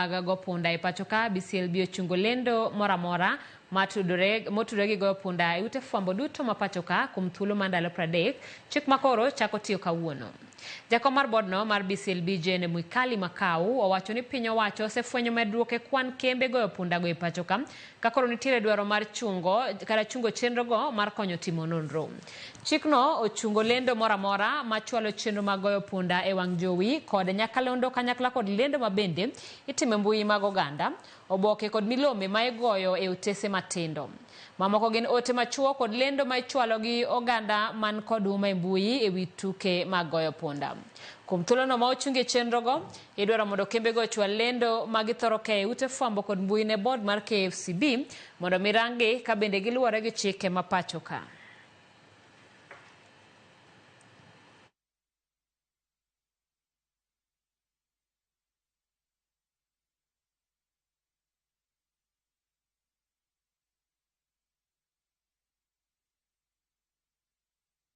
Go punda e pacho ka BCLB ochungo lendo moramora motudore gi go punda ute fwambo duto ma pacho ka kuom thuolo mandalo 30 chik makoro chako tiyo kawuono. Jakom mar bodno mar BCLB Jane Mwikali Makau owacho ni piny owacho osefwenyo medruok e kwan kembe goyo punda go e pacho ka kakoro nitiere dwaro mar chungo chenro go mar konyo timo nonro. Chikno ochungo lendo moramora machwalo chenro mag goyo punda e wang' jowi kod nyakalondo kanyakla kod lendo mabende itime mbui mag oganda, oboke kod milome ma igoyo e otese matindo. Mamoko gin ote machuo kod lendo ma ichwalo gi oganda man kod uma e mbui e wi tuke mag goyo punda. Kuom thuolono ma ochunge chenro go, idwaro mondo kembe go chwal lendo ma githoro ke ute fwambo kod mbui ne board mar KFCB mondo mirangi ka bende giluwore gi chike ma pacho ka.